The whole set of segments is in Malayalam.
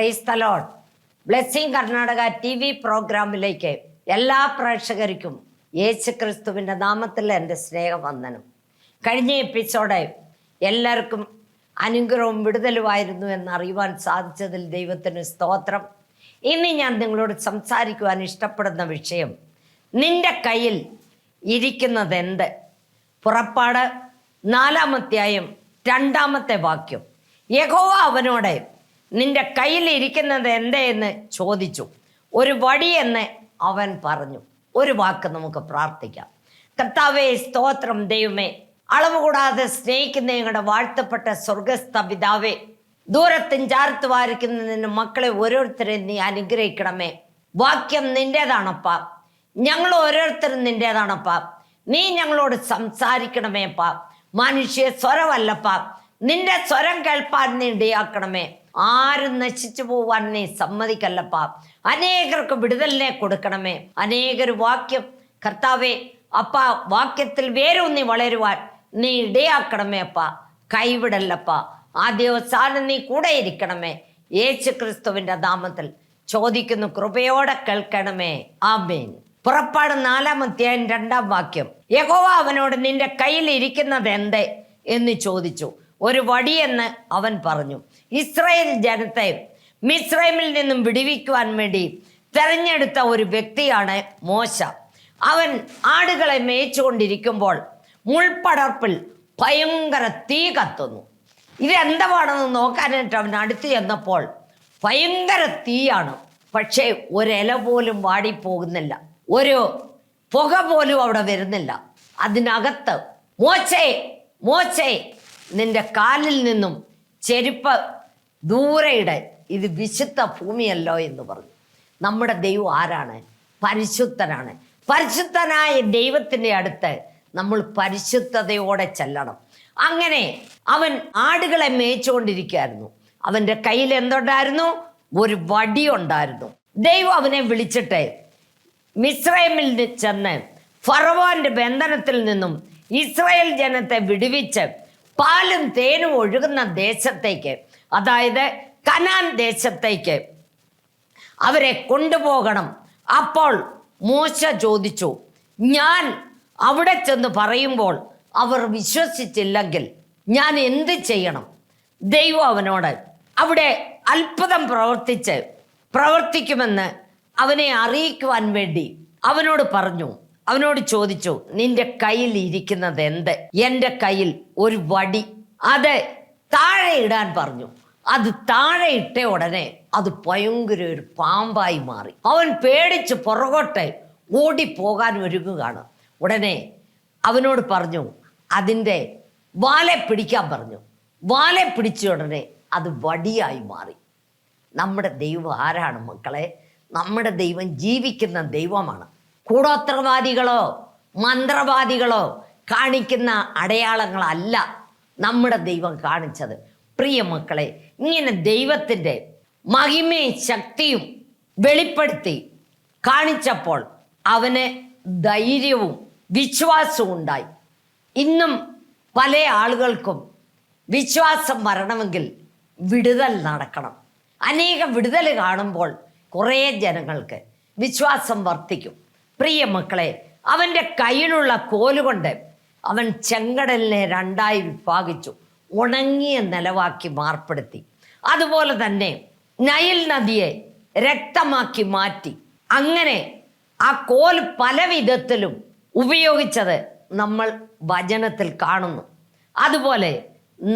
Price the Lord. Blessing Karnataka TV പ്രോഗ്രാമിലേക്ക് എല്ലാ പ്രേക്ഷകർക്കും യേശുക്രിസ്തുവിൻ്റെ നാമത്തിൽ എൻ്റെ സ്നേഹവന്ദനം. കഴിഞ്ഞ എപ്പിസോഡ് എല്ലാവർക്കും അനുഗ്രഹവും വിടുതലുമായിരുന്നു എന്നറിയുവാൻ സാധിച്ചതിൽ ദൈവത്തിന് സ്തോത്രം. ഇനി ഞാൻ നിങ്ങളോട് സംസാരിക്കുവാൻ ഇഷ്ടപ്പെടുന്ന വിഷയം, നിന്റെ കയ്യിൽ ഇരിക്കുന്നത് എന്ത്? പുറപ്പാട് 4-ാം അധ്യായം 2-ാമത്തെ വാക്യം. യഹോവ അവനോട് നിന്റെ കയ്യിൽ ഇരിക്കുന്നത് എന്തേന്ന് ചോദിച്ചു. ഒരു വടിയെന്ന് അവൻ പറഞ്ഞു. ഒരു വാക്ക് നമുക്ക് പ്രാർത്ഥിക്കാം. കർത്താവേ, സ്തോത്രം. ദൈവമേ, അളവ് കൂടാതെ സ്നേഹിക്കുന്ന ഞങ്ങളുടെ വാഴ്ത്തപ്പെട്ട സ്വർഗസ്ഥ പിതാവേ, ദൂരത്തും ചാർത്ത് വാരിക്കുന്ന നിന്റെ മക്കളെ ഓരോരുത്തരെയും നീ അനുഗ്രഹിക്കണമേ. വാക്യം നിന്റേതാണപ്പാ, ഞങ്ങൾ ഓരോരുത്തരും നിന്റേതാണപ്പാ. നീ ഞങ്ങളോട് സംസാരിക്കണമേപ്പാ. മനുഷ്യ സ്വരമല്ലപ്പാ, നിന്റെ സ്വരം കേൾപ്പാൻ നീ ഇടയാക്കണമേ. ആരും നശിച്ചു പോവാൻ നീ സമ്മതിക്കല്ലപ്പാ. അനേകർക്ക് വിടുതലിനെ കൊടുക്കണമേ. അനേകർ വാക്യം കർത്താവേ അപ്പാ, വാക്യത്തിൽ വേരൂന്നി വളരുവാൻ നീ ഇടയാക്കണമേ അപ്പാ. കൈവിടല്ലപ്പാ. ആദ്യവസാനം നീ കൂടെ ഇരിക്കണമേ. യേശുക്രിസ്തുവിന്റെ നാമത്തിൽ ചോദിക്കുന്നു, കൃപയോടെ കേൾക്കണമേ. ആമേൻ. പുറപ്പാട് 4-ാം അധ്യായം 2-ാം വാക്യം. യഹോവ അവനോട് നിന്റെ കയ്യിൽ ഇരിക്കുന്നത് എന്ത് എന്ന് ചോദിച്ചു. ഒരു വടിയെന്ന് അവൻ പറഞ്ഞു. ഇസ്രായേൽ ജനത്തെ മിസ്രൈമിൽ നിന്നും വിടുവിക്കുവാൻ വേണ്ടി തെരഞ്ഞെടുത്ത ഒരു വ്യക്തിയാണ് മോശ. അവൻ ആടുകളെ മേയിച്ചുകൊണ്ടിരിക്കുമ്പോൾ മുൾപ്പടർപ്പിൽ ഭയങ്കര തീ കത്തുന്നു. ഇതെന്താണെന്ന് നോക്കാനായിട്ട് അവൻ അടുത്ത് ചെന്നപ്പോൾ ഭയങ്കര തീയാണ്. പക്ഷേ ഒരില പോലും വാടിപ്പോകുന്നില്ല, ഒരു പുക പോലും അവിടെ വരുന്നില്ല. അതിനകത്ത് മോശേ മോശേ, നിന്റെ കാലിൽ നിന്നും ചെരുപ്പ് ദൂരെ ഇട, ഇത് വിശുദ്ധ ഭൂമിയല്ലോ എന്ന് പറഞ്ഞു. നമ്മുടെ ദൈവം ആരാണ്? പരിശുദ്ധനാണ്. പരിശുദ്ധനായ ദൈവത്തിൻ്റെ അടുത്ത് നമ്മൾ പരിശുദ്ധതയോടെ ചെല്ലണം. അങ്ങനെ അവൻ ആടുകളെ മേയിച്ചുകൊണ്ടിരിക്കുകയായിരുന്നു. അവൻ്റെ കയ്യിൽ എന്തുണ്ടായിരുന്നു? ഒരു വടി ഉണ്ടായിരുന്നു. ദൈവം അവനെ വിളിച്ചിട്ട് മിസ്രൈമിൽ ചെന്ന് ഫറവോന്റെ ബന്ധനത്തിൽ നിന്നും ഇസ്രായേൽ ജനത്തെ വിടുവിച്ച് പാലും തേനും ഒഴുകുന്ന ദേശത്തേക്ക്, അതായത് കനാൻ ദേശത്തേക്ക് അവരെ കൊണ്ടുപോകണം. അപ്പോൾ മോശ ചോദിച്ചു, ഞാൻ അവിടെ ചെന്ന് പറയുമ്പോൾ അവർ വിശ്വസിച്ചില്ലെങ്കിൽ ഞാൻ എന്ത് ചെയ്യണം? ദൈവം അവനോട് അവിടെ അത്ഭുതം പ്രവർത്തിക്കുമെന്ന് അവനെ അറിയിക്കുവാൻ വേണ്ടി അവനോട് പറഞ്ഞു. അവനോട് ചോദിച്ചു, നിന്റെ കയ്യിൽ ഇരിക്കുന്നത് എന്ത്? എൻ്റെ കയ്യിൽ ഒരു വടി, അത് താഴെ ഇടാൻ പറഞ്ഞു. അത് താഴെ ഇട്ട ഉടനെ അത് ഭയങ്കര ഒരു പാമ്പായി മാറി. അവൻ പേടിച്ച് പുറകോട്ട് ഓടിപ്പോകാൻ ഒരുങ്ങുകയാണ്. ഉടനെ അവനോട് പറഞ്ഞു, അതിൻ്റെ വാലെ പിടിക്കാൻ പറഞ്ഞു. വാലെ പിടിച്ച ഉടനെ അത് വടിയായി മാറി. നമ്മുടെ ദൈവം ആരാണ് മക്കളെ? നമ്മുടെ ദൈവം ജീവിക്കുന്ന ദൈവമാണ്. കൂടോത്രവാദികളോ മന്ത്രവാദികളോ കാണിക്കുന്ന അടയാളങ്ങളല്ല നമ്മുടെ ദൈവം കാണിച്ചത്. പ്രിയ മക്കളെ, ഇങ്ങനെ ദൈവത്തിൻ്റെ മഹിമയും ശക്തിയും വെളിപ്പെടുത്തി കാണിച്ചപ്പോൾ അവന് ധൈര്യവും വിശ്വാസവും ഉണ്ടായി. ഇന്നും പല ആളുകൾക്കും വിശ്വാസം വരണമെങ്കിൽ വിടുതൽ നടക്കണം. അനേകം വിടുതൽ കാണുമ്പോൾ കുറേ ജനങ്ങൾക്ക് വിശ്വാസം വർദ്ധിക്കും. പ്രിയ മക്കളെ, അവൻ്റെ കയ്യിലുള്ള കോലുകൊണ്ട് അവൻ ചെങ്കടലിനെ 2-ആയി വിഭാഗിച്ചു, ഉണങ്ങിയ നിലവാക്കി മാർപ്പെടുത്തി. അതുപോലെ തന്നെ നൈൽ നദിയെ രക്തമാക്കി മാറ്റി. അങ്ങനെ ആ കോൽ പല വിധത്തിലും ഉപയോഗിച്ചത് നമ്മൾ വചനത്തിൽ കാണുന്നു. അതുപോലെ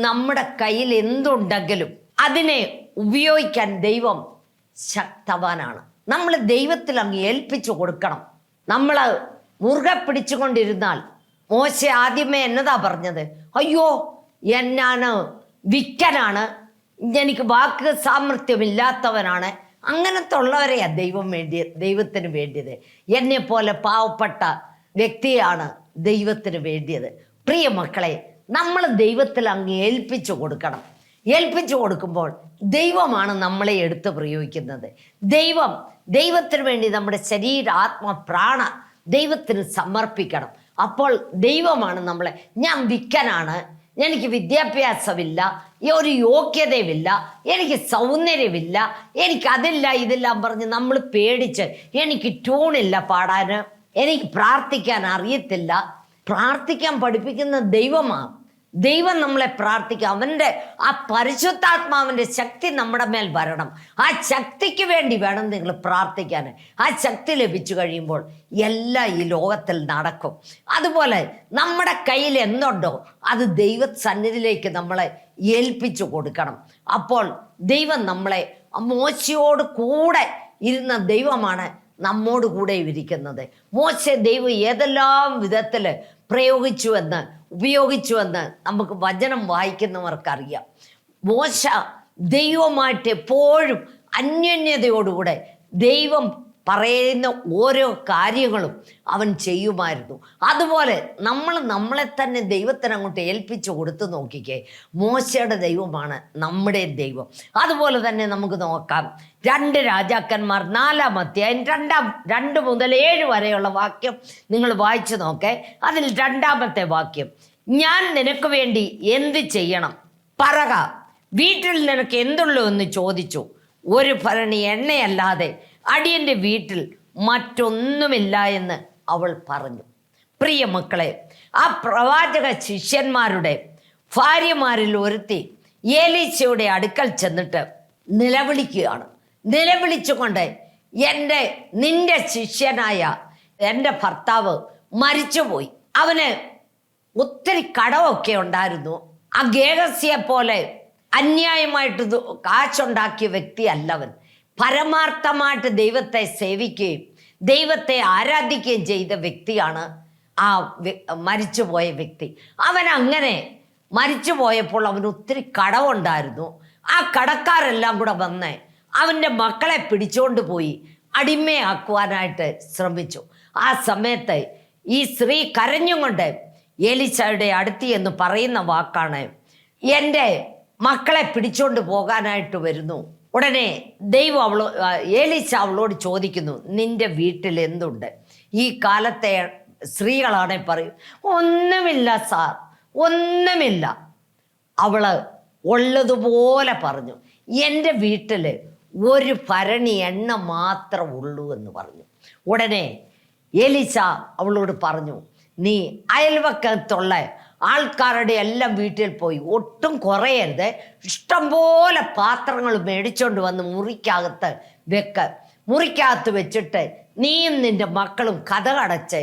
നമ്മുടെ കയ്യിൽ എന്തുണ്ടെങ്കിലും അതിനെ ഉപയോഗിക്കാൻ ദൈവം ശക്തവാനാണ്. നമ്മൾ ദൈവത്തിൽ അങ്ങ് ഏൽപ്പിച്ചു കൊടുക്കണം. നമ്മൾ മുറുകെ പിടിച്ചുകൊണ്ടിരുന്നാൽ, മോശ ആദ്യമേ എന്നതാ പറഞ്ഞത്? അയ്യോ, എന്നാണ് വിക്കനാണ്, എനിക്ക് വാക്ക് സാമർത്ഥ്യമില്ലാത്തവനാണ്. അങ്ങനത്തെ ഉള്ളവരെയാ ദൈവത്തിന് വേണ്ടിയത്. എന്നെ പോലെ പാവപ്പെട്ട വ്യക്തിയാണ് ദൈവത്തിന് വേണ്ടിയത്. പ്രിയ മക്കളെ, നമ്മൾ ദൈവത്തിൽ അങ്ങ് ഏൽപ്പിച്ചു കൊടുക്കണം. ഏൽപ്പിച്ചു കൊടുക്കുമ്പോൾ ദൈവമാണ് നമ്മളെ എടുത്ത് പ്രയോഗിക്കുന്നത്. ദൈവത്തിന് വേണ്ടി നമ്മുടെ ശരീര ആത്മ പ്രാണ ദൈവത്തിന് സമർപ്പിക്കണം. അപ്പോൾ ദൈവമാണ് നമ്മളെ, ഞാൻ വിക്കനാണ്, എനിക്ക് വിദ്യാഭ്യാസമില്ല, ഒരു യോഗ്യതയുമില്ല, എനിക്ക് സൗന്ദര്യമില്ല, എനിക്ക് അതില്ല ഇതില്ല പറഞ്ഞ് നമ്മൾ പേടിച്ച് എനിക്ക് ട്യൂണില്ല പാടാൻ, എനിക്ക് പ്രാർത്ഥിക്കാൻ അറിയത്തില്ല. പ്രാർത്ഥിക്കാൻ പഠിപ്പിക്കുന്ന ദൈവമാണ്. ദൈവം നമ്മളെ പ്രാർത്ഥിക്കുക. അവൻ്റെ ആ പരിശുദ്ധാത്മാവിൻ്റെ ശക്തി നമ്മുടെ മേൽ വരണം. ആ ശക്തിക്ക് വേണ്ടി വേണം നിങ്ങൾ പ്രാർത്ഥിക്കാൻ. ആ ശക്തി ലഭിച്ചു കഴിയുമ്പോൾ എല്ലാം ഈ ലോകത്തിൽ നടക്കും. അതുപോലെ നമ്മുടെ കയ്യിൽ എന്തുണ്ടോ അത് ദൈവസന്നിധിയിലേക്ക് നമ്മളെ ഏൽപ്പിച്ചു കൊടുക്കണം. അപ്പോൾ ദൈവം നമ്മളെ മോശയോട് കൂടെ ഇരുന്ന ദൈവമാണ് നമ്മോട് കൂടെ ഇരിക്കുന്നത്. മോശെ ദൈവം ഏതെല്ലാം വിധത്തിൽ ഉപയോഗിച്ചുവെന്ന് നമുക്ക് വചനം വായിക്കുന്നവർക്കറിയാം. മോശ ദൈവമായിട്ട് എപ്പോഴും അന്യോന്യതയോടുകൂടെ ദൈവം പറയുന്ന ഓരോ കാര്യങ്ങളും അവൻ ചെയ്യുമായിരുന്നു. അതുപോലെ നമ്മളെ തന്നെ ദൈവത്തിന് അങ്ങോട്ട് ഏൽപ്പിച്ചു കൊടുത്തു നോക്കിക്കേ. മോശയുടെ ദൈവമാണ് നമ്മുടെ ദൈവം. അതുപോലെ തന്നെ നമുക്ക് നോക്കാം 2 രാജാക്കന്മാർ 4-ാം അധ്യായം 2 മുതൽ 7 വരെയുള്ള വാക്യം നിങ്ങൾ വായിച്ചു നോക്കേ. അതിൽ 2-ാമത്തെ വാക്യം, ഞാൻ നിനക്ക് വേണ്ടി എന്ത് ചെയ്യണം പറക, വീട്ടിൽ നിനക്ക് എന്തുള്ളൂ എന്ന് ചോദിച്ചു. ഒരു ഭരണി എണ്ണയല്ലാതെ അടിയൻ്റെ വീട്ടിൽ മറ്റൊന്നുമില്ല എന്ന് അവൾ പറഞ്ഞു. പ്രിയ മക്കളെ, ആ പ്രവാചക ശിഷ്യന്മാരുടെ ഭാര്യമാരിൽ ഒരുത്തി ഏലീശയുടെ അടുക്കൽ ചെന്നിട്ട് നിലവിളിക്കുകയാണ്. നിലവിളിച്ചുകൊണ്ട് നിന്റെ ശിഷ്യനായ എൻ്റെ ഭർത്താവ് മരിച്ചുപോയി, അവന് ഒത്തിരി കടമൊക്കെ ഉണ്ടായിരുന്നു, ആ ഗേഹസിയെ പോലെ അന്യായമായിട്ട് കാശുണ്ടാക്കിയ വ്യക്തി അല്ലവൻ, പരമാർത്ഥമായിട്ട് ദൈവത്തെ സേവിക്കുകയും ദൈവത്തെ ആരാധിക്കുകയും ചെയ്ത വ്യക്തിയാണ് ആ മരിച്ചുപോയ വ്യക്തി. അവൻ അങ്ങനെ മരിച്ചു പോയപ്പോൾ അവന് ഒത്തിരി കടമുണ്ടായിരുന്നു. ആ കടക്കാരെല്ലാം കൂടെ വന്ന് അവൻ്റെ മക്കളെ പിടിച്ചുകൊണ്ട് പോയി അടിമയാക്കുവാനായിട്ട് ശ്രമിച്ചു. ആ സമയത്ത് ഈ സ്ത്രീ കരഞ്ഞും കൊണ്ട് എലീശയുടെ അടുത്ത് എന്ന് പറയുന്ന വാക്കാണ്, എൻ്റെ മക്കളെ പിടിച്ചുകൊണ്ട് പോകാനായിട്ട് വരുന്നു. ഉടനെ ദൈവം എലീശ അവളോട് ചോദിക്കുന്നു, നിന്റെ വീട്ടിൽ എന്തുണ്ട്? ഈ കാലത്തെ സ്ത്രീകളാണെ പറയും, ഒന്നുമില്ല സാർ, ഒന്നുമില്ല. അവള് ഉള്ളതുപോലെ പറഞ്ഞു, എൻ്റെ വീട്ടിൽ ഒരു ഭരണി എണ്ണ മാത്രം ഉള്ളൂ എന്ന് പറഞ്ഞു. ഉടനെ എലീശ അവളോട് പറഞ്ഞു, നീ അയൽവക്കത്തുള്ള ആൾക്കാരുടെ എല്ലാം വീട്ടിൽ പോയി ഒട്ടും കുറയരുത്, ഇഷ്ടംപോലെ പാത്രങ്ങൾ മേടിച്ചോണ്ട് വന്ന് മുറിക്കകത്ത് വെച്ചിട്ട് നീയും നിന്റെ മക്കളും കതകടച്ച്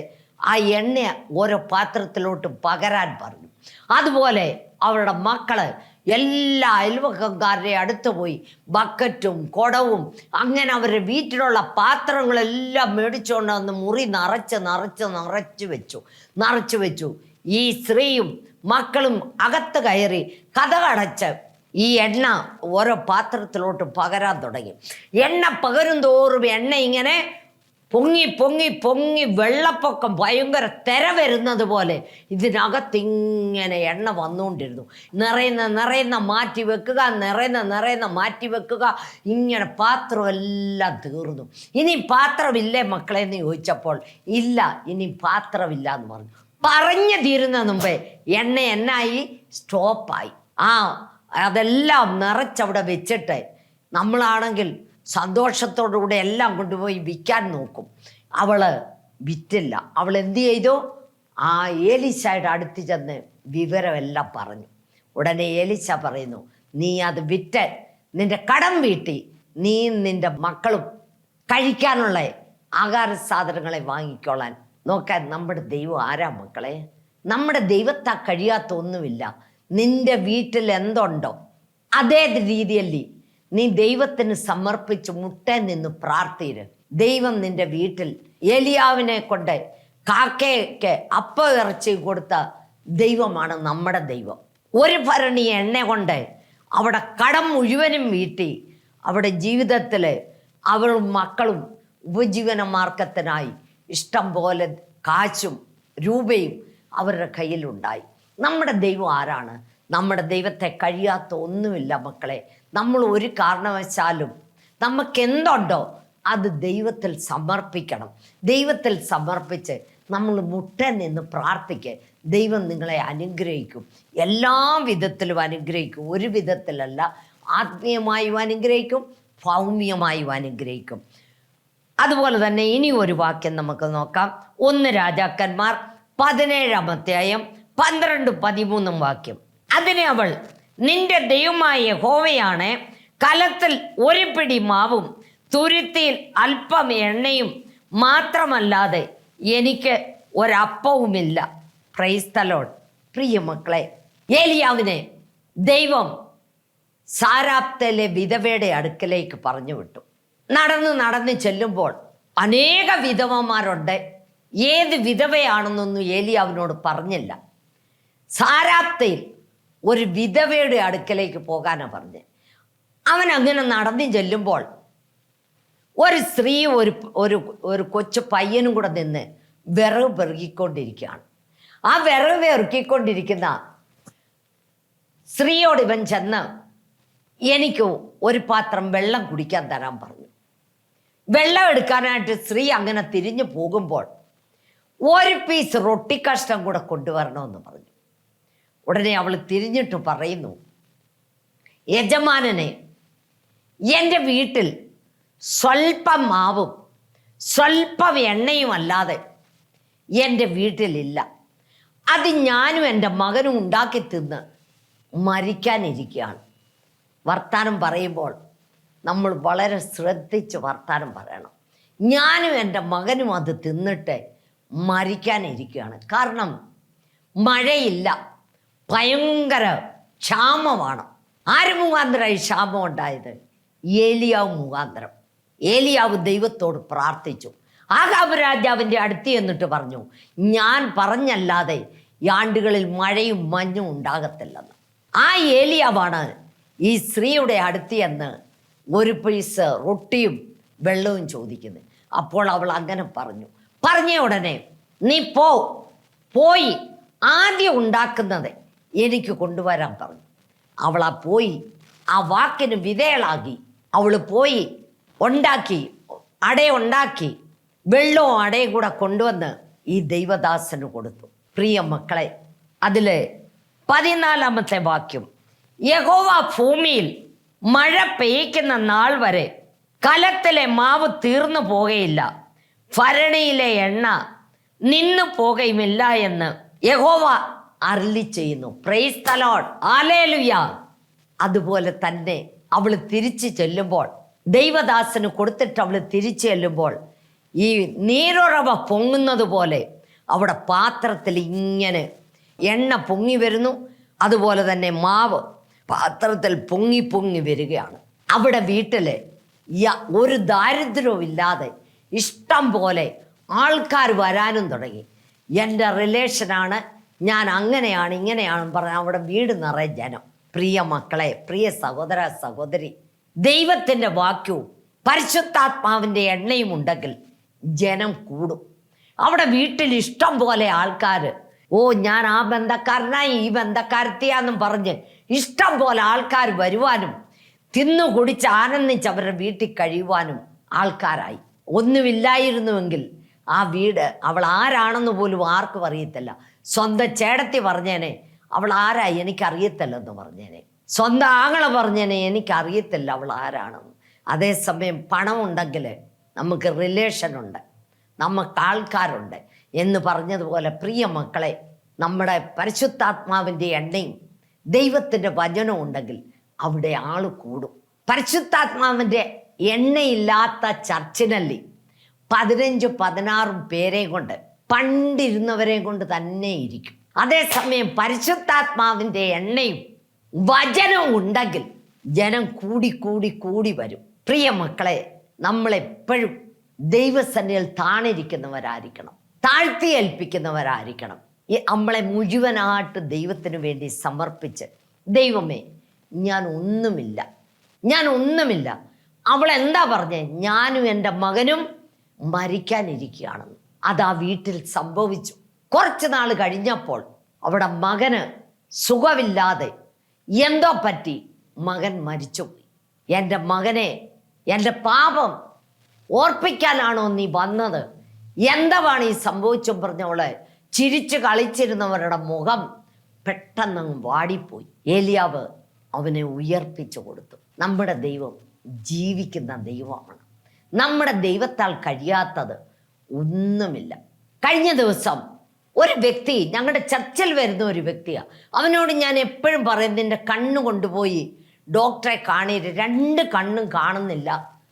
ആ എണ്ണ ഓരോ പാത്രത്തിലോട്ട് പകരാൻ പറഞ്ഞു. അതുപോലെ അവരുടെ മക്കള് എല്ലാ അയൽവക്കക്കാരുടെ അടുത്ത് പോയി ബക്കറ്റും കുടവും അങ്ങനെ അവരുടെ വീട്ടിലുള്ള പാത്രങ്ങളെല്ലാം മേടിച്ചുകൊണ്ട് വന്ന് മുറി നിറച്ച് വെച്ചു. ഈ സ്ത്രീയും മക്കളും അകത്ത് കയറി കതകടച്ച് ഈ എണ്ണ ഓരോ പാത്രത്തിലോട്ട് പകരാൻ തുടങ്ങി. എണ്ണ പകരും തോറും എണ്ണ ഇങ്ങനെ പൊങ്ങി വെള്ളപ്പൊക്കം ഭയങ്കര തിര വരുന്നത് പോലെ ഇതിനകത്തിങ്ങനെ എണ്ണ വന്നുകൊണ്ടിരുന്നു. നിറയുന്ന മാറ്റി വെക്കുക, ഇങ്ങനെ പാത്രം എല്ലാം തീർന്നു. ഇനി പാത്രമില്ലേ മക്കളെ എന്ന് ചോദിച്ചപ്പോൾ ഇല്ല, ഇനി പാത്രമില്ല എന്ന് പറഞ്ഞു. പറഞ്ഞു തീരുന്ന മുമ്പേ എണ്ണ എന്നായി, സ്റ്റോപ്പായി. അതെല്ലാം നിറച്ചവിടെ വെച്ചിട്ട് നമ്മളാണെങ്കിൽ സന്തോഷത്തോടുകൂടെ എല്ലാം കൊണ്ടുപോയി വിൽക്കാൻ നോക്കും. അവള് വിറ്റില്ല. അവൾ എന്ത് ചെയ്തു? ആ എലീശയുടെ അടുത്ത് ചെന്ന് വിവരമെല്ലാം പറഞ്ഞു. ഉടനെ എലീശ പറയുന്നു, നീ അത് വിറ്റ് നിന്റെ കടം വീട്ടി നീ നിന്റെ മക്കളും കഴിക്കാനുള്ള ആഹാര സാധനങ്ങളെ വാങ്ങിക്കോളാൻ. നോക്കാൻ നമ്മുടെ ദൈവം ആരാ മക്കളെ? നമ്മുടെ ദൈവത്താ കഴിയാത്ത ഒന്നുമില്ല. നിന്റെ വീട്ടിൽ എന്തുണ്ടോ അതേ രീതിയല്ലേ നീ ദൈവത്തിന് സമർപ്പിച്ച് മുട്ടേ നിന്ന് പ്രാർത്ഥിര്. ദൈവം നിന്റെ വീട്ടിൽ ഏലിയാവിനെ കൊണ്ട് കാക്കയ്ക്ക് അപ്പം ഇറച്ചി കൊടുത്ത ദൈവമാണ് നമ്മുടെ ദൈവം. ഒരു ഭരണി എണ്ണ കൊണ്ട് അവിടെ കടം മുഴുവനും വീട്ടി അവിടെ ജീവിതത്തിൽ അവളും മക്കളും ഉപജീവന മാർഗത്തിനായി ഇഷ്ടം പോലെ കാശും രൂപയും അവരുടെ കയ്യിലുണ്ടായി. നമ്മുടെ ദൈവം ആരാണ്? നമ്മുടെ ദൈവത്തെ കഴിയാത്ത ഒന്നുമില്ല മക്കളെ. നമ്മൾ ഒരു കാരണവശാലും നമുക്കെന്തുണ്ടോ അത് ദൈവത്തിൽ സമർപ്പിക്കണം. ദൈവത്തിൽ സമർപ്പിച്ച് നമ്മൾ മുട്ടൻ നിന്ന് പ്രാർത്ഥിക്കുക. ദൈവം നിങ്ങളെ അനുഗ്രഹിക്കും, എല്ലാ വിധത്തിലും അനുഗ്രഹിക്കും. ഒരു വിധത്തിലല്ല, ആത്മീയമായും അനുഗ്രഹിക്കും, ഭൗമ്യമായും അനുഗ്രഹിക്കും. അതുപോലെ തന്നെ ഇനി ഒരു വാക്യം നമുക്ക് നോക്കാം. 1 രാജാക്കന്മാർ 17-ാം അധ്യായം 12-13 വാക്യം. അതിനെ അവൾ, നിന്റെ ദൈവമായ യഹോവയാണ്, കലത്തിൽ ഒരു പിടി മാവും തുരുത്തിയിൽ അല്പം എണ്ണയും മാത്രമല്ലാതെ എനിക്ക് ഒരപ്പവുമില്ല. Praise the lord. പ്രിയ മക്കളെ, ഏലിയാവിനെ ദൈവം സാരാപ്തയിലെ വിധവയുടെ അടുക്കലേക്ക് പറഞ്ഞു വിട്ടു. നടന്ന് ചെല്ലുമ്പോൾ അനേക വിധവന്മാരുണ്ട്. ഏത് വിധവയാണെന്നൊന്നും ഏലിയാവിനോട് പറഞ്ഞില്ല. സാരാപ്തയിൽ ഒരു വിധവയുടെ അടുക്കലേക്ക് പോകാനാണ് പറഞ്ഞ്. അവൻ അങ്ങനെ നടന്നു ചെല്ലുമ്പോൾ ഒരു സ്ത്രീ ഒരു കൊച്ചു പയ്യനും കൂടെ നിന്ന് വിറക് പെറുകിക്കൊണ്ടിരിക്കുകയാണ്. ആ വിറക് പെറുക്കിക്കൊണ്ടിരിക്കുന്ന സ്ത്രീയോട് ഇവൻ ചെന്ന്, എനിക്ക് ഒരു പാത്രം വെള്ളം കുടിക്കാൻ തരാൻ പറഞ്ഞു. വെള്ളം എടുക്കാനായിട്ട് സ്ത്രീ അങ്ങനെ തിരിഞ്ഞു പോകുമ്പോൾ ഒരു പീസ് റൊട്ടി കഷ്ണം കൂടെ കൊണ്ടുവരണമെന്ന് പറഞ്ഞു. ഉടനെ അവൾ തിരിഞ്ഞിട്ട് പറയുന്നു, യജമാനനെ, എൻ്റെ വീട്ടിൽ സ്വല്പം മാവും സ്വല്പം എണ്ണയും അല്ലാതെ എൻ്റെ വീട്ടിലില്ല. അത് ഞാനും എൻ്റെ മകനും ഉണ്ടാക്കി തിന്ന് മരിക്കാനിരിക്കുകയാണ്. വർത്താനം പറയുമ്പോൾ നമ്മൾ വളരെ ശ്രദ്ധിച്ച് വർത്താനം പറയണം. ഞാനും എൻ്റെ മകനും അത് തിന്നിട്ട് മരിക്കാനിരിക്കുകയാണ്. കാരണം മഴയില്ല, ഭയങ്കര ക്ഷാമമാണ്. ആര് മുഖാന്തരമായി ക്ഷാമം ഉണ്ടായത്? ഏലിയാവ് മുഖാന്തരം. ഏലിയാവ് ദൈവത്തോട് പ്രാർത്ഥിച്ചു. ആഹാബ് രാജാവിൻ്റെ അടുത്ത് എന്നിട്ട് പറഞ്ഞു, ഞാൻ പറഞ്ഞല്ലാതെ ഈ ആണ്ടുകളിൽ മഴയും മഞ്ഞും ഉണ്ടാകത്തില്ലെന്ന്. ആ ഏലിയാവാണ് ഈ സ്ത്രീയുടെ അടുത്ത് എന്ന് ഒരു പീസ് റൊട്ടിയും വെള്ളവും ചോദിക്കുന്നത്. അപ്പോൾ അവൾ അങ്ങനെ പറഞ്ഞ ഉടനെ, നീ പോയി ആദ്യം ഉണ്ടാക്കുന്നത് എനിക്ക് കൊണ്ടുവരാൻ പറഞ്ഞു. അവൾ പോയി ആ വാക്കിന് വിധേയളാകി. അവൾ പോയി അടയുണ്ടാക്കി വെള്ളവും അടയും കൂടെ കൊണ്ടുവന്ന് ഈ ദൈവദാസന് കൊടുത്തു. പ്രിയ മക്കളെ, അതിൽ 14-ാമത്തെ വാക്യം, യഹോവ ഭൂമിയിൽ മഴ പെയ്യ്ക്കുന്ന നാൾ വരെ കലത്തിലെ മാവ് തീർന്നു പോകുകയില്ല, ഭരണിയിലെ എണ്ണ നിന്നു പോകുകയുമില്ല എന്ന് യഹോവ അരുളി ചെയ്യുന്നു. Price the Lord. ഹല്ലേലൂയ. അതുപോലെ തന്നെ അവൾ തിരിച്ചു ചെല്ലുമ്പോൾ, ദൈവദാസന് കൊടുത്തിട്ട് അവൾ തിരിച്ചു ചെല്ലുമ്പോൾ ഈ നീരുറവ പൊങ്ങുന്നത് പോലെ അവിടെ പാത്രത്തിൽ ഇങ്ങനെ എണ്ണ പൊങ്ങി വരുന്നു. അതുപോലെ തന്നെ മാവ് പാത്രത്തിൽ പൊങ്ങി വരികയാണ്. അവിടെ വീട്ടിൽ ഒരു ദാരിദ്ര്യവും ഇല്ലാതെ ഇഷ്ടം പോലെ ആൾക്കാർ വരാനും തുടങ്ങി. എൻ്റെ റിലേഷനാണ്, ഞാൻ അങ്ങനെയാണ് ഇങ്ങനെയാണെന്ന് പറഞ്ഞാൽ അവിടെ വീട് നിറയെ ജനം. പ്രിയ മക്കളെ, പ്രിയ സഹോദര സഹോദരി, ദൈവത്തിൻ്റെ വാക്യവും പരിശുദ്ധാത്മാവിൻ്റെ എണ്ണയും ഉണ്ടെങ്കിൽ ജനം കൂടും. അവിടെ വീട്ടിൽ ഇഷ്ടം പോലെ ആൾക്കാർ, ഞാൻ ആ ബന്ധക്കാരനായി ഈ ബന്ധക്കാരത്തിയാന്നും പറഞ്ഞ് ഇഷ്ടം പോലെ ആൾക്കാർ വരുവാനും തിന്നു കുടിച്ച് ആനന്ദിച്ച് അവരുടെ വീട്ടിൽ കഴിയുവാനും ആൾക്കാരായി. ഒന്നുമില്ലായിരുന്നുവെങ്കിൽ ആ വീട് അവൾ ആരാണെന്ന് പോലും ആർക്കും അറിയത്തില്ല. സ്വന്തം ചേടത്തി പറഞ്ഞേനെ അവൾ ആരായി എനിക്കറിയത്തില്ലെന്ന് പറഞ്ഞേനെ. സ്വന്തം ആങ്ങളെ പറഞ്ഞേനെ എനിക്കറിയത്തില്ല അവൾ ആരാണെന്ന്. അതേസമയം പണമുണ്ടെങ്കിൽ നമുക്ക് റിലേഷനുണ്ട്, നമുക്ക് ആൾക്കാരുണ്ട് എന്ന് പറഞ്ഞതുപോലെ പ്രിയ മക്കളെ, നമ്മുടെ പരിശുദ്ധാത്മാവിൻ്റെ എണ്ണയും ദൈവത്തിൻ്റെ വചനവും ഉണ്ടെങ്കിൽ അവിടെ ആൾ കൂടും. പരിശുദ്ധാത്മാവിൻ്റെ എണ്ണയില്ലാത്ത ചർച്ചിನಲ್ಲಿ 15-16 പേരെ കൊണ്ട് പണ്ടിരുന്നവരെ കൊണ്ട് തന്നെ ഇരിക്കും. അതേസമയം പരിശുദ്ധാത്മാവിൻ്റെ എണ്ണയും വചനവും ഉണ്ടെങ്കിൽ ജനം കൂടി വരും. പ്രിയ മക്കളെ, നമ്മളെപ്പോഴും ദൈവസന്നിധിയിൽ താണിരിക്കുന്നവരായിരിക്കണം, താഴ്ത്തി ഏൽപ്പിക്കുന്നവരായിരിക്കണം. നമ്മളെ മുഴുവനായിട്ട് ദൈവത്തിന് വേണ്ടി സമർപ്പിച്ച്, ദൈവമേ ഞാൻ ഒന്നുമില്ല. അവളെന്താ പറഞ്ഞേ? ഞാനും എൻ്റെ മകനും മരിക്കാനിരിക്കുകയാണെന്ന്. അതാ വീട്ടിൽ സംഭവിച്ചു. കുറച്ച് നാൾ കഴിഞ്ഞപ്പോൾ അവിടെ മകന് സുഖമില്ലാതെ എന്തോ പറ്റി മകൻ മരിച്ചുപോയി. എൻ്റെ മകനെ, എൻ്റെ പാപം ഓർപ്പിക്കാനാണോ നീ വന്നത് എന്താണ് ഈ സംഭവിച്ചും പറഞ്ഞവളെ ചിരിച്ചു കളിച്ചിരുന്നവരുടെ മുഖം പെട്ടെന്ന് വാടിപ്പോയി. ഏലിയാവ് അവനെ ഉയർപ്പിച്ചു കൊടുത്തു. നമ്മുടെ ദൈവം ജീവിക്കുന്ന ദൈവമാണ്. നമ്മുടെ ദൈവത്താൽ കഴിയാത്തത് ഒന്നുമില്ല. കഴിഞ്ഞ ദിവസം ഒരു വ്യക്തി, ഞങ്ങളുടെ ചർച്ചിൽ വരുന്ന ഒരു വ്യക്തിയാണ്, അവനോട് ഞാൻ എപ്പോഴും പറയും, നിന്റെ കണ്ണ് കൊണ്ടുപോയി ഡോക്ടറെ കാണിയിട്ട് 2 കണ്ണും കാണുന്നില്ല,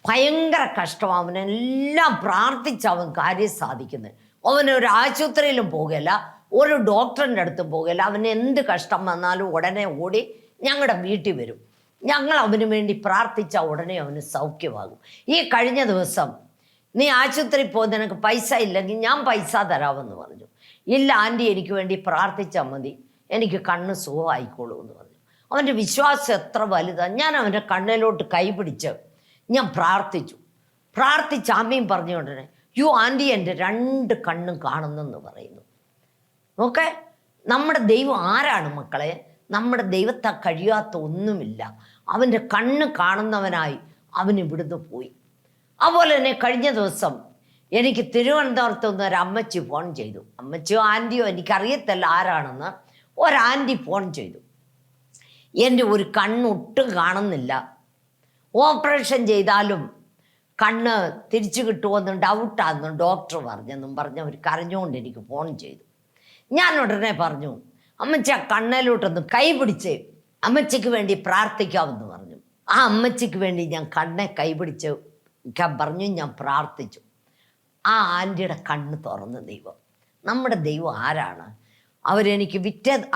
ഭയങ്കര കഷ്ടമാണ്, അവനെല്ലാം പ്രാർത്ഥിച്ച് അവൻ കാര്യം സാധിക്കുന്നത്. അവനൊരു ആശുപത്രിയിലും പോകുകയില്ല, ഒരു ഡോക്ടറിൻ്റെ അടുത്തും പോകുകയില്ല. അവന് എന്ത് കഷ്ടം വന്നാലും ഉടനെ ഓടി ഞങ്ങളുടെ വീട്ടിൽ വരും. ഞങ്ങൾ അവന് വേണ്ടി പ്രാർത്ഥിച്ചാൽ ഉടനെ അവന് സൗഖ്യമാകും. ഈ കഴിഞ്ഞ ദിവസം, നീ ആശുപത്രിയിൽ പോകുന്ന നിനക്ക് പൈസ ഇല്ലെങ്കിൽ ഞാൻ പൈസ തരാമെന്ന് പറഞ്ഞു. ഇല്ല ആൻറ്റി, എനിക്ക് വേണ്ടി പ്രാർത്ഥിച്ചാൽ മതി, എനിക്ക് കണ്ണ് സുഖമായിക്കോളൂ എന്ന് പറഞ്ഞു. അവൻ്റെ വിശ്വാസം എത്ര വലുതാണ്. ഞാൻ അവൻ്റെ കണ്ണിലോട്ട് കൈപിടിച്ച് ഞാൻ പ്രാർത്ഥിച്ച് ആമീൻ പറഞ്ഞുകൊണ്ടേ, ആൻറ്റി എൻ്റെ 2 കണ്ണും കാണുന്നെന്ന് പറയുന്നു. ഓക്കെ, നമ്മുടെ ദൈവം ആരാണ് മക്കളെ? നമ്മുടെ ദൈവത്തെ കഴിയാത്ത ഒന്നുമില്ല. അവൻ്റെ കണ്ണ് കാണുന്നവനായി അവൻ ഇവിടുന്ന് പോയി. അതുപോലെ തന്നെ കഴിഞ്ഞ ദിവസം എനിക്ക് തിരുവനന്തപുരത്ത് നിന്ന് ഒരു അമ്മച്ചി ഫോൺ ചെയ്തു. അമ്മച്ചിയോ ആൻറ്റിയോ എനിക്കറിയത്തില്ല ആരാണെന്ന്. ഒരാൻറ്റി ഫോൺ ചെയ്തു, എൻ്റെ ഒരു കണ്ണൊട്ടും കാണുന്നില്ല, ഓപ്പറേഷൻ ചെയ്താലും കണ്ണ് തിരിച്ചു കിട്ടുമെന്ന് ഡൗട്ടാണെന്ന് ഡോക്ടർ പറഞ്ഞെന്നും പറഞ്ഞ് അവർ കരഞ്ഞുകൊണ്ട് എനിക്ക് ഫോൺ ചെയ്തു. ഞാൻ ഉടനെ പറഞ്ഞു, അമ്മച്ചി ആ കണ്ണിലോട്ടൊന്ന് കൈ പിടിച്ച് അമ്മച്ചിക്ക് വേണ്ടി പ്രാർത്ഥിക്കാമെന്ന് പറഞ്ഞു. ആ അമ്മച്ചിക്ക് വേണ്ടി ഞാൻ കണ്ണെ കൈപിടിച്ച് പറഞ്ഞു, ഞാൻ പ്രാർത്ഥിച്ചു. ആ ആൻറ്റിയുടെ കണ്ണ് തുറന്ന ദൈവം, നമ്മുടെ ദൈവം ആരാണ്? അവരെനിക്ക്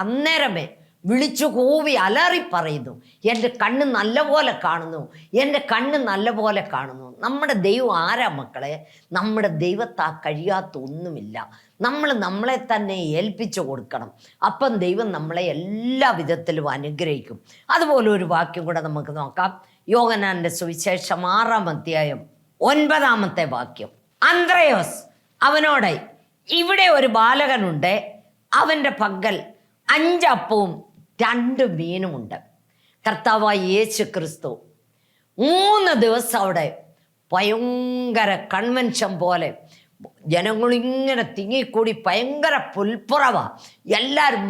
അന്നേരമേ വിളിച്ചു കൂവി അലറി പറയുന്നു, എൻ്റെ കണ്ണ് നല്ലപോലെ കാണുന്നു, എൻ്റെ കണ്ണ് നല്ലപോലെ കാണുന്നു. നമ്മുടെ ദൈവം ആരാ മക്കളെ? നമ്മുടെ ദൈവത്താ കഴിയാത്ത ഒന്നുമില്ല. നമ്മൾ നമ്മളെ തന്നെ ഏൽപ്പിച്ചു കൊടുക്കണം. അപ്പം ദൈവം നമ്മളെ എല്ലാ വിധത്തിലും അനുഗ്രഹിക്കും. അതുപോലെ ഒരു വാക്യം കൂടെ നമുക്ക് നോക്കാം. യോഹന്നാന്റെ സുവിശേഷം 6-ാം അധ്യായം 9-ാമത്തെ വാക്യം. അന്ത്രയോസ് അവനോട്, ഇവിടെ ഒരു ബാലകനുണ്ട്, അവൻ്റെ പക്കൽ 5 അപ്പവും 2 മീനുമുണ്ട്. കർത്താവായ യേശു ക്രിസ്തു 3 ദിവസം അവിടെ ഭയങ്കര കൺവെൻഷൻ പോലെ ജനങ്ങളിങ്ങനെ തിങ്ങിക്കൂടി ഭയങ്കര പുൽപ്പുറവാ. എല്ലാവരും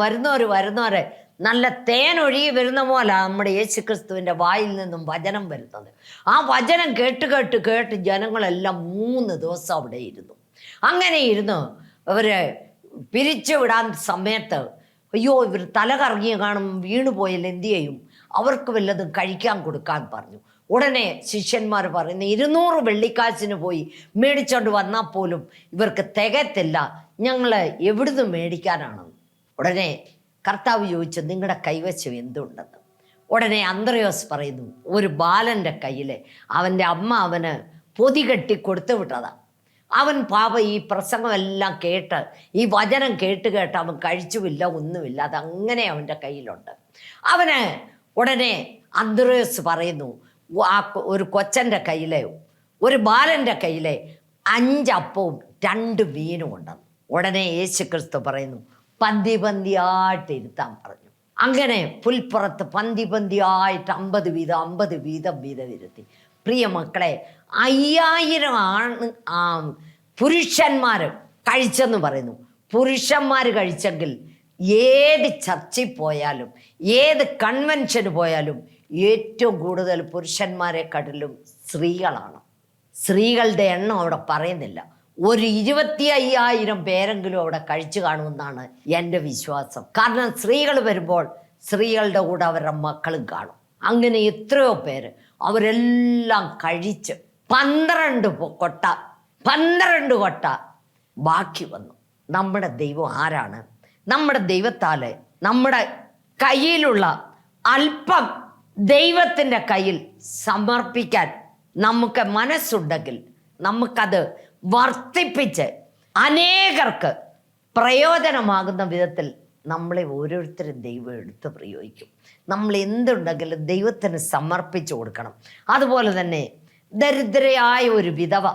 വരുന്നവരെ നല്ല തേനൊഴുകി വരുന്ന പോലെ നമ്മുടെ യേശു ക്രിസ്തുവിൻ്റെ വായിൽ നിന്നും വചനം വരുന്നത്. ആ വചനം കേട്ട് ജനങ്ങളെല്ലാം 3 ദിവസം അവിടെ ഇരുന്നു. അങ്ങനെ ഇരുന്ന് അവരെ പിരിച്ചു വിടാൻ സമയത്ത്, അയ്യോ ഇവർ തല കറങ്ങിയ കാണും, വീണുപോയല്ലോ, എന്തു ചെയ്യും? അവർക്ക് വല്ലതും കഴിക്കാൻ കൊടുക്കാൻ പറഞ്ഞു. ഉടനെ ശിഷ്യന്മാർ പറയുന്നു, 200 വെള്ളിക്കാശിന് പോയി മേടിച്ചോണ്ട് വന്നാൽ പോലും ഇവർക്ക് തികയത്തില്ല, ഞങ്ങൾ എവിടുന്ന് മേടിക്കാനാണെന്ന്. ഉടനെ കർത്താവ് ചോദിച്ചു, നിങ്ങളുടെ കൈവശം എന്തുണ്ടെന്ന്. ഉടനെ അന്ത്രയോസ് പറയുന്നു, ഒരു ബാലൻ്റെ കയ്യിൽ അവൻ്റെ അമ്മ അവന് പൊതി കെട്ടി കൊടുത്തു വിട്ടതാണ്. അവൻ പാപ ഈ പ്രസംഗമെല്ലാം കേട്ട്, ഈ വചനം കേട്ട് അവൻ കഴിച്ചുമില്ല, ഒന്നുമില്ല, അതങ്ങനെ അവൻ്റെ കയ്യിലുണ്ട്. അവന് ഉടനെ അന്ത്രയോസ് പറയുന്നു, ആ ഒരു കൊച്ചൻ്റെ കയ്യിലെ, ഒരു ബാലൻ്റെ കയ്യിലെ 5 അപ്പവും 2 മീനും ഉണ്ടെന്ന്. ഉടനെ യേശു ക്രിസ്തു പറയുന്നു, പന്തിയായിട്ട് ഇരുത്താൻ പറഞ്ഞു. അങ്ങനെ പുൽപ്പുറത്ത് പന്തിയായിട്ട് 50 വീതം ഇരുത്തി. പ്രിയ മക്കളെ, 5000 പുരുഷന്മാർ കഴിച്ചെന്ന് പറയുന്നു. പുരുഷന്മാർ കഴിച്ചെങ്കിൽ ഏത് ചർച്ചിൽ പോയാലും ഏത് കൺവെൻഷന് പോയാലും ഏറ്റവും കൂടുതൽ പുരുഷന്മാരെക്കാട്ടിലും സ്ത്രീകളാണ്. സ്ത്രീകളുടെ എണ്ണം അവിടെ പറയുന്നില്ല. ഒരു 25,000 പേരെങ്കിലും അവിടെ കഴിച്ചു കാണുമെന്നാണ് എൻ്റെ വിശ്വാസം. കാരണം സ്ത്രീകൾ വരുമ്പോൾ സ്ത്രീകളുടെ കൂടെ അവരുടെ മക്കളും കാണും. അങ്ങനെ എത്രയോ പേര് അവരെല്ലാം കഴിച്ച് 12 കൊട്ട ബാക്കി വന്നു. നമ്മുടെ ദൈവം ആരാണ്? നമ്മുടെ ദൈവത്താൽ നമ്മുടെ കയ്യിലുള്ള അല്പം ദൈവത്തിൻ്റെ കയ്യിൽ സമർപ്പിക്കാൻ നമുക്ക് മനസ്സുണ്ടെങ്കിൽ നമുക്കത് വർദ്ധിപ്പിച്ച് അനേകർക്ക് പ്രയോജനമാകുന്ന വിധത്തിൽ നമ്മളെ ഓരോരുത്തരും ദൈവം എടുത്ത് പ്രയോഗിക്കും. നമ്മൾ എന്തുണ്ടെങ്കിലും ദൈവത്തിന് സമർപ്പിച്ചു കൊടുക്കണം. അതുപോലെ തന്നെ ദരിദ്രയായ ഒരു വിധവ,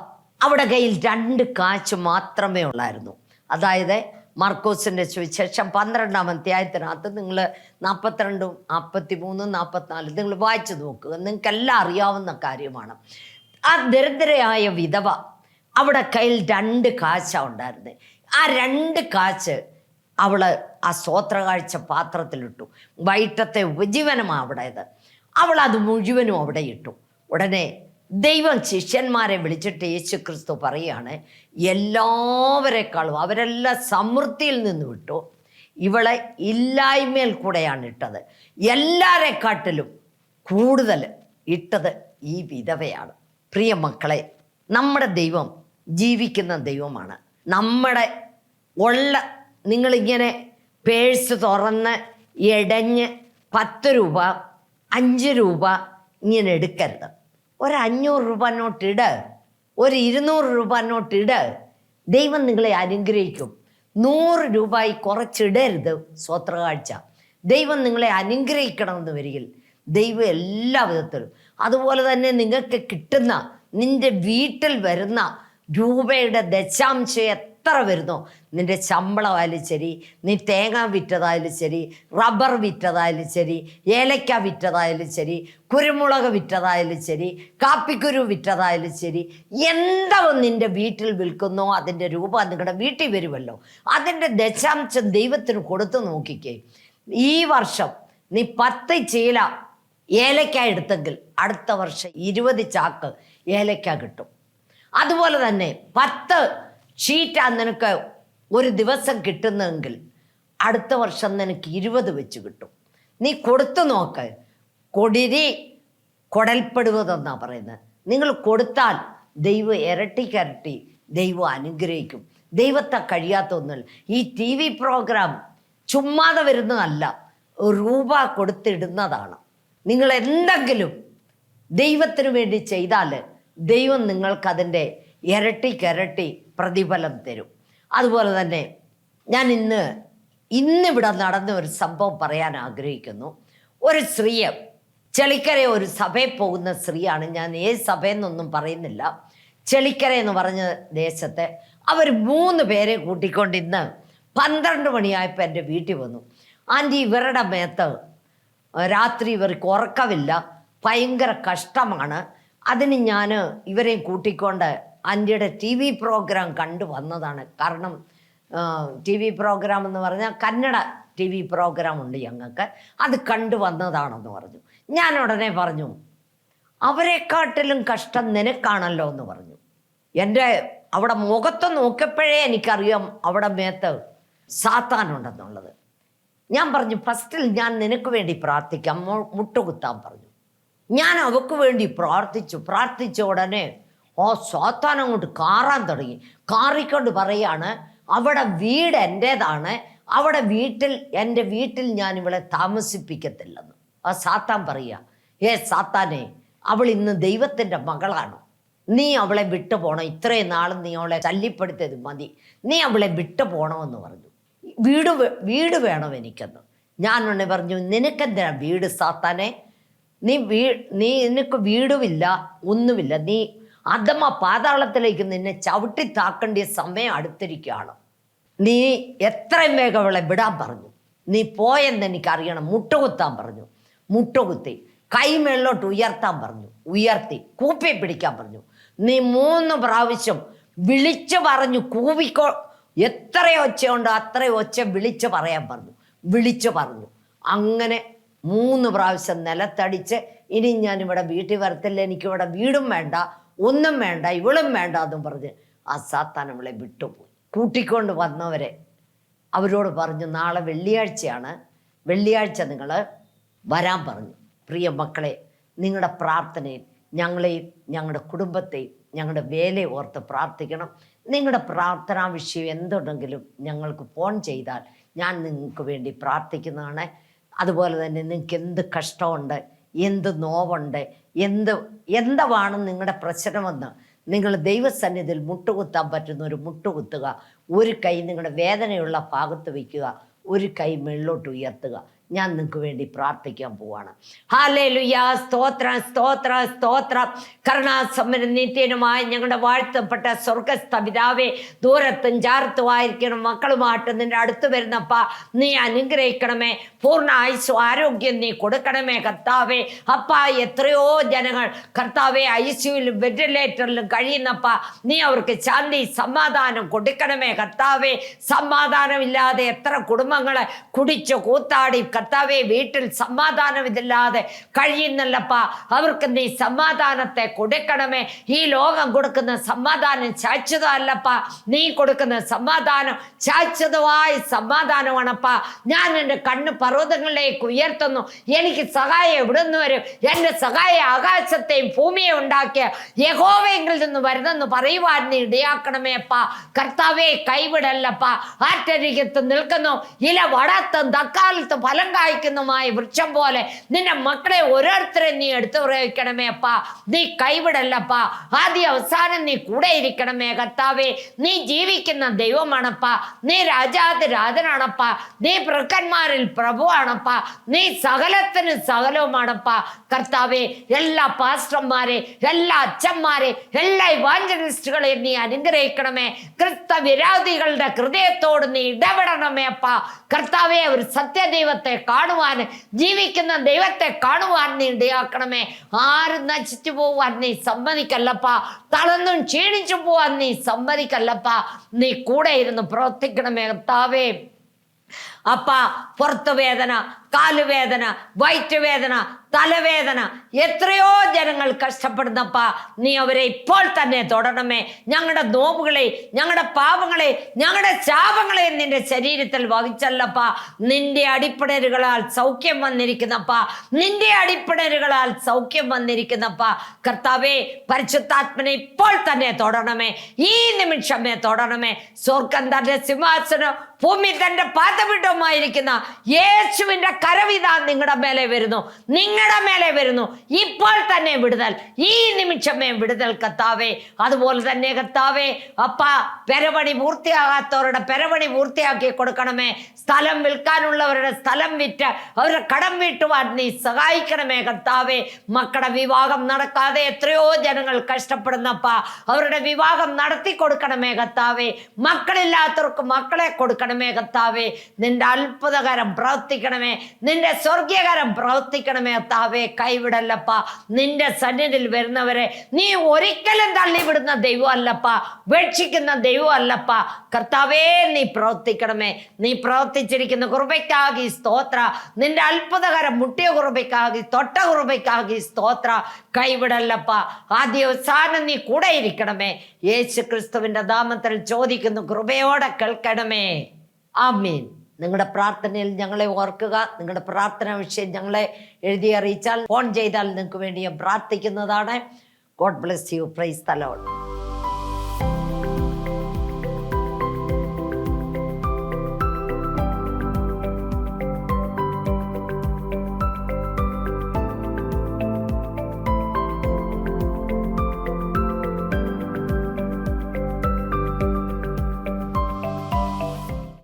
അവിടെ കയ്യിൽ 2 കാശ് മാത്രമേ ഉള്ളായിരുന്നു. അതായത് മർക്കോസിൻ്റെ സുവിശേഷം 12-ാം അധ്യായത്തിനകത്ത് നിങ്ങൾ 42, 43, 44 നിങ്ങൾ വായിച്ചു നോക്കുക, നിങ്ങൾക്കെല്ലാം അറിയാവുന്ന കാര്യമാണ്. ആ ദരിദ്രയായ വിധവ അവിടെ കയ്യിൽ 2 കാശാണ് ഉണ്ടായിരുന്നത്. ആ 2 കാശ് അവൾ ആ സ്തോത്രകാഴ്ച പാത്രത്തിലിട്ടു. വൈകിട്ടത്തെ ഉപജീവനമാണ് അവിടേത്. അവൾ അത് മുഴുവനും അവിടെ ഇട്ടു. ഉടനെ ദൈവം ശിഷ്യന്മാരെ വിളിച്ചിട്ട് യേശു ക്രിസ്തു പറയുകയാണ്, എല്ലാവരെക്കാളും അവരെല്ലാം സമൃദ്ധിയിൽ നിന്ന് വിട്ടു, ഇവളെ ഇല്ലായ്മയിൽ കൂടെയാണ് ഇട്ടത്. എല്ലാവരെക്കാട്ടിലും കൂടുതൽ ഇട്ടത് ഈ വിധവയാണ്. പ്രിയ മക്കളെ, നമ്മുടെ ദൈവം ജീവിക്കുന്ന ദൈവമാണ്. നമ്മുടെ നിങ്ങളിങ്ങനെ പേഴ്സ് തുറന്ന് ഇടഞ്ഞ് 10 രൂപ 5 രൂപ ഇങ്ങനെ എടുക്കരുത്. ഒരു 500 രൂപ നോട്ട് ഇട്, ഒരു 200 രൂപ നോട്ട് ഇട്. ദൈവം നിങ്ങളെ അനുഗ്രഹിക്കും. 100 രൂപയിൽ കുറച്ചിടരുത് സ്വത്രകാഴ്ച. ദൈവം നിങ്ങളെ അനുഗ്രഹിക്കണമെന്ന് വരികിൽ ദൈവം എല്ലാ വിധത്തിലും. അതുപോലെ തന്നെ നിങ്ങൾക്ക് കിട്ടുന്ന, നിൻ്റെ വീട്ടിൽ വരുന്ന രൂപയുടെ ദശാംശം എത്ര വരുന്നോ, നിൻ്റെ ശമ്പളമായാലും ശരി, നീ തേങ്ങ വിറ്റതായാലും ശരി, റബ്ബർ വിറ്റതായാലും ശരി, ഏലക്ക വിറ്റതായാലും ശരി, കുരുമുളക് വിറ്റതായാലും ശരി, കാപ്പിക്കുരു വിറ്റതായാലും ശരി, എന്താവും നിൻ്റെ വീട്ടിൽ വിൽക്കുന്നോ അതിൻ്റെ രൂപ നിങ്ങളുടെ വീട്ടിൽ വരുമല്ലോ. അതിൻ്റെ ദശാംശം ദൈവത്തിന് കൊടുത്തു നോക്കിക്കേ. ഈ വർഷം നീ 10 ചീല ഏലക്ക എടുത്തെങ്കിൽ അടുത്ത വർഷം 20 ചാക്ക് ഏലക്ക കിട്ടും. അതുപോലെ തന്നെ 10 ഷീറ്റാണ് നിനക്ക് ഒരു ദിവസം കിട്ടുന്നതെങ്കിൽ അടുത്ത വർഷം നിനക്ക് 20 വെച്ച് കിട്ടും. നീ കൊടുത്തു നോക്ക്. കൊടിരി കൊടൽപ്പെടുവതെന്നാണ് പറയുന്നത്. നിങ്ങൾ കൊടുത്താൽ ദൈവം ഇരട്ടിക്കരട്ടി ദൈവം അനുഗ്രഹിക്കും. ദൈവത്തെ കഴിയാത്ത ഒന്നുമില്ല. ഈ TV പ്രോഗ്രാം ചുമ്മാതെ വരുന്നതല്ല, രൂപ കൊടുത്തിടുന്നതാണ്. നിങ്ങൾ എന്തെങ്കിലും ദൈവത്തിന് വേണ്ടി ചെയ്താൽ ദൈവം നിങ്ങൾക്കതിൻ്റെ ഇരട്ടിക്കിരട്ടി പ്രതിഫലം തരും. അതുപോലെ തന്നെ ഞാൻ ഇന്നിവിടെ നടന്ന ഒരു സംഭവം പറയാൻ ആഗ്രഹിക്കുന്നു. ഒരു സ്ത്രീയെ, ചെളിക്കര ഒരു സഭയിൽ പോകുന്ന സ്ത്രീയാണ്. ഞാൻ ഏത് സഭയെന്നൊന്നും പറയുന്നില്ല. ചെളിക്കര എന്ന് പറഞ്ഞ ദേശത്തെ അവർ 3 പേരെ കൂട്ടിക്കൊണ്ട് ഇന്ന് 12 മണിയായപ്പോൾ എൻ്റെ വീട്ടിൽ വന്നു. ആൻറ്റി, ഇവരുടെ മേത്ത് രാത്രി ഇവർക്ക് ഉറക്കമില്ല, ഭയങ്കര കഷ്ടമാണ്. അതിന് ഞാൻ ഇവരെയും കൂട്ടിക്കൊണ്ട് ആൻറ്റിയുടെ TV പ്രോഗ്രാം കണ്ടു വന്നതാണ്. കാരണം TV പ്രോഗ്രാം എന്ന് പറഞ്ഞാൽ കന്നഡ TV പ്രോഗ്രാം ഉണ്ട് ഞങ്ങൾക്ക്, അത് കണ്ടു വന്നതാണെന്ന് പറഞ്ഞു. ഞാൻ ഉടനെ പറഞ്ഞു, അവരെക്കാട്ടിലും കഷ്ടം നിനക്കാണല്ലോ എന്ന് പറഞ്ഞു. എൻ്റെ അവിടെ മുഖത്ത് നോക്കിയപ്പോഴേ എനിക്കറിയാം അവിടെ മേത്ത് സാത്താനുണ്ടെന്നുള്ളത്. ഞാൻ പറഞ്ഞു, ഫസ്റ്റിൽ ഞാൻ നിനക്ക് വേണ്ടി പ്രാർത്ഥിക്കാം, മുട്ടുകുത്താൻ പറഞ്ഞു. ഞാൻ അവൾക്ക് വേണ്ടി പ്രാർത്ഥിച്ച ഉടനെ സാത്താൻ അങ്ങോട്ട് കാറാൻ തുടങ്ങി. കാറിക്കൊണ്ട് പറയാണ്, അവിടെ വീട് എൻ്റേതാണ്, എൻ്റെ വീട്ടിൽ ഞാൻ ഇവളെ താമസിപ്പിക്കത്തില്ലെന്ന്. സാത്താൻ പറയുക, സാത്താനെ, അവൾ ഇന്ന് ദൈവത്തിൻ്റെ മകളാണ്, നീ അവളെ വിട്ടു പോകണം. ഇത്രയും നാളും നീ അവളെ ശല്യപ്പെടുത്തിയത് മതി, നീ അവളെ വിട്ടു പോകണമെന്ന് പറഞ്ഞു. വീട് വേണം എനിക്കെന്ന്. ഞാൻ ഉടനെ പറഞ്ഞു, നിനക്കെന്തിനാ വീട് സാത്താനെ? നിനക്ക് വീടുമില്ല, ഒന്നുമില്ല. നീ അധമ പാതാളത്തിലേക്ക് നിന്നെ ചവിട്ടി താക്കേണ്ടിയ സമയം അടുത്തിരിക്കുകയാണ്. നീ എത്രയും വേഗം അവളെ വിടാൻ പറഞ്ഞു. നീ പോയെന്ന് എനിക്കറിയണം. മുട്ടുകുത്താൻ പറഞ്ഞു. മുട്ടുകുത്തി. കൈ മേളിലോട്ട് ഉയർത്താൻ പറഞ്ഞു. ഉയർത്തി. കൂപ്പി പിടിക്കാൻ പറഞ്ഞു. നീ 3 പ്രാവശ്യം വിളിച്ചു പറഞ്ഞു. കൂവിക്കോ, എത്ര ഒച്ചയുണ്ടോ അത്രയും ഒച്ച വിളിച്ചു പറയാൻ പറഞ്ഞു. വിളിച്ചു പറഞ്ഞു. അങ്ങനെ 3 പ്രാവശ്യം നിലത്തടിച്ച്, ഇനി ഞാനിവിടെ വീട്ടിൽ വരത്തില്ല, എനിക്കിവിടെ വീടും വേണ്ട, ഒന്നും വേണ്ട, ഇവളും വേണ്ട എന്നും പറഞ്ഞ് ആ സാത്താൻ അവളെ വിട്ടുപോയി. കൂട്ടിക്കൊണ്ട് വന്നവരെ അവരോട് പറഞ്ഞു, നാളെ വെള്ളിയാഴ്ചയാണ്, വെള്ളിയാഴ്ച നിങ്ങൾ വരാൻ പറഞ്ഞു. പ്രിയ മക്കളെ, നിങ്ങളുടെ പ്രാർത്ഥനയിൽ ഞങ്ങളെയും ഞങ്ങളുടെ കുടുംബത്തെയും ഞങ്ങളുടെ വേലയെ ഓർത്ത് പ്രാർത്ഥിക്കണം. നിങ്ങളുടെ പ്രാർത്ഥനാ വിഷയം എന്തുണ്ടെങ്കിലും ഞങ്ങൾക്ക് ഫോൺ ചെയ്താൽ ഞാൻ നിങ്ങൾക്ക് വേണ്ടി പ്രാർത്ഥിക്കുന്നതാണ്. അതുപോലെ തന്നെ നിങ്ങൾക്ക് എന്ത് കഷ്ടമുണ്ട്, എന്ത് നോവുണ്ട്, എന്താണ് നിങ്ങളുടെ പ്രശ്നമെന്ന് നിങ്ങൾ ദൈവസന്നിധിയിൽ മുട്ടുകുത്താൻ പറ്റുന്ന ഒരു മുട്ടുകുത്തുക. ഒരു കൈ നിങ്ങളുടെ വേദനയുള്ള ഭാഗത്ത് വയ്ക്കുക, ഒരു കൈ മുകളിലോട്ട് ഉയർത്തുക. ഞാൻ നിങ്ങൾക്ക് വേണ്ടി പ്രാർത്ഥിക്കാൻ പോവാണ്. ഹല്ലേലൂയ. സ്തോത്രം, സ്തോത്രം, സ്തോത്രം. കരുണാസമ്പന്നനും നിത്യനുമായ ഞങ്ങളുടെ വാഴ്ത്തപ്പെട്ട സ്വർഗസ്ഥ പിതാവേ, ദൂരത്തും ചാർത്തുമായിരിക്കണം മക്കളുമായിട്ട് നിന്റെ അടുത്ത് വരുന്നപ്പ നീ അനുഗ്രഹിക്കണമേ. പൂർണ്ണ ആയുസ്സും ആരോഗ്യം നീ കൊടുക്കണമേ കർത്താവേ. അപ്പ എത്രയോ ജനങ്ങൾ കർത്താവെ ICUവിലും വെന്റിലേറ്ററിലും കഴിയുന്നപ്പ നീ അവർക്ക് ശാന്തി സമാധാനം കൊടുക്കണമേ കർത്താവെ. സമാധാനമില്ലാതെ എത്ര കുടുംബങ്ങളെ കുടിച്ചു കൂത്താടി കർത്താവെ വീട്ടിൽ സമാധാനമില്ലാതെ കഴിയുന്നല്ലപ്പ, അവർക്ക് നീ സമാധാനത്തെ കൊടുക്കണമേ. ഈ ലോകം കൊടുക്കുന്ന സമാധാനം ശാശ്വതമല്ലപ്പ, നീ കൊടുക്കുന്ന സമാധാനം ശാശ്വതമായ സമാധാനമാണപ്പ. ഞാൻ എൻ്റെ കണ്ണ് പർവ്വതങ്ങളിലേക്ക് ഉയർത്തുന്നു, എനിക്ക് സഹായം എവിടുന്ന് വരും? എൻ്റെ സഹായം ആകാശത്തെയും ഭൂമിയെ ഉണ്ടാക്കിയ യഹോവയെങ്കിൽ നിന്ന് വരുന്നെന്ന് പറയുവാൻ നീ ഇടയാക്കണമേ അപ്പ. കർത്താവെ കൈവിടല്ലപ്പ. ആറ്റരികത്ത് നിൽക്കുന്നു ഇല വടത്തും തക്കാലത്ത് ഫലം കായ്ക്കുന്നതുമായ വൃക്ഷം പോലെ നിന്റെ മക്കളെ ഓരോരുത്തരെ നീ എടുത്തു പ്രയോഗിക്കണമേ അപ്പ. നീ കൈവിടല്ലപ്പ. ആദ്യ അവസാനം നീ കൂടെ ഇരിക്കണമേ കർത്താവെ. നീ ജീവിക്കുന്ന ദൈവമാണപ്പ, നീ രാജാതിരാജനാണപ്പ, നീ പ്രഭുക്കന്മാരിൽ പ്രഭുവാണപ്പ, നീ സകലത്തിന് സകലവുമാണപ്പ കർത്താവെ. എല്ലാ പാസ്റ്റർമാരെ, എല്ലാ അച്ഛന്മാരെ, എല്ലാ ഇവാഞ്ചലിസ്റ്റുകളെയും നീ അനുഗ്രഹിക്കണമേ. ക്രിസ്തവിരോധികളുടെ ഹൃദയത്തോട് നീ ഇടപെടണമേ അപ്പ കർത്താവെ. ഒരു സത്യദൈവത്തെ കാണുവാൻ, ജീവിക്കുന്ന ദൈവത്തെ കാണുവാൻ നീ ഇടയാക്കണമേ. ആരും നശിച്ചു പോവാൻ നീ സമ്മതിക്കല്ലപ്പ, തളർന്നും ക്ഷീണിച്ചു പോവാൻ നീ സമ്മതിക്കല്ലപ്പ. നീ കൂടെ ഇരുന്ന് പ്രവർത്തിക്കണമേ കർത്താവേ. അപ്പ പുറത്ത് വേദന, കാലുവേദന, വയറ്റുവേദന, തലവേദന, എത്രയോ ജനങ്ങൾ കഷ്ടപ്പെടുന്നപ്പ നീ അവരെ ഇപ്പോൾ തന്നെ തൊടണമേ. ഞങ്ങളുടെ നോവുകളെ, ഞങ്ങളുടെ പാപങ്ങളെ, ഞങ്ങളുടെ ശാപങ്ങളെ നിന്റെ ശരീരത്തിൽ വഹിച്ചല്ലപ്പ. നിന്റെ അടിപ്പിണരുകളാൽ സൗഖ്യം വന്നിരിക്കുന്നപ്പ, നിന്റെ അടിപ്പിണരുകളാൽ സൗഖ്യം വന്നിരിക്കുന്നപ്പ കർത്താവേ. പരിശുദ്ധാത്മനെ ഇപ്പോൾ തന്നെ തൊടണമേ, ഈ നിമിഷമേ തൊടണമേ. സ്വർഗം തന്റെ സിംഹാസനം, ഭൂമി തന്റെ പാദപീഠവുമായിരിക്കുന്ന യേശുവിന്റെ കരവിത നിങ്ങളുടെ മേലെ വരുന്നു, നിങ്ങളുടെ മേലെ വരുന്നു. ഇപ്പോൾ തന്നെ വിടുതൽ, ഈ നിമിഷമേ വിടുതൽ കർത്താവേ. അതുപോലെ തന്നെ കർത്താവേ അപ്പ, പെരപണി പൂർത്തിയാകാത്തവരുടെ പെരപണി പൂർത്തിയാക്കി കൊടുക്കണമേ. സ്ഥലം വിൽക്കാനുള്ളവരുടെ സ്ഥലം വിറ്റ് അവരുടെ കടം വീട്ടുവാൻ നീ സഹായിക്കണമേ കർത്താവേ. മക്കളുടെ വിവാഹം നടക്കാതെ എത്രയോ ജനങ്ങൾ കഷ്ടപ്പെടുന്നപ്പ, അവരുടെ വിവാഹം നടത്തി കൊടുക്കണമേ കർത്താവേ. മക്കളില്ലാത്തവർക്ക് മക്കളെ കൊടുക്കണമേ കർത്താവേ. നിന്റെ അത്ഭുതകരം പ്രവർത്തിക്കണമേ, നിന്റെ സ്വർഗീയകരം പ്രവർത്തിക്കണമേ കർത്താവേ. കൈവിടല്ലപ്പ. നിന്റെ സന്നിധിയിൽ വരുന്നവരെ നീ ഒരിക്കലും തള്ളിവിടുന്ന ദൈവമല്ലപ്പ, ഉപേക്ഷിക്കുന്ന ദൈവമല്ലപ്പ കർത്താവേ. നീ പ്രവർത്തിക്കണമേ. നീ പ്രവർത്തിച്ചിരിക്കുന്ന കൃപയ്ക്കാകി സ്തോത്ര. നിന്റെ അത്ഭുതകരം മുട്ടിയ കൃപയ്ക്കാകി, തൊട്ട കൃപയ്ക്കാകി സ്തോത്ര. കൈവിടല്ലപ്പ. ആദ്യ അവസാനം നീ കൂടെ ഇരിക്കണമേ. യേശു ക്രിസ്തുവിന്റെ നാമത്തിൽ ചോദിക്കുന്നു, കൃപയോടെ കേൾക്കണമേ. ആമീൻ. നിങ്ങളുടെ പ്രാർത്ഥനയിൽ ഞങ്ങളെ ഓർക്കുക. നിങ്ങളുടെ പ്രാർത്ഥന വിഷയം ഞങ്ങളെ എഴുതി അറിയിച്ചാൽ, ഫോൺ ചെയ്താൽ നിങ്ങൾക്ക് വേണ്ടി ഞാൻ പ്രാർത്ഥിക്കുന്നതാണ്. God bless you. Praise the Lord.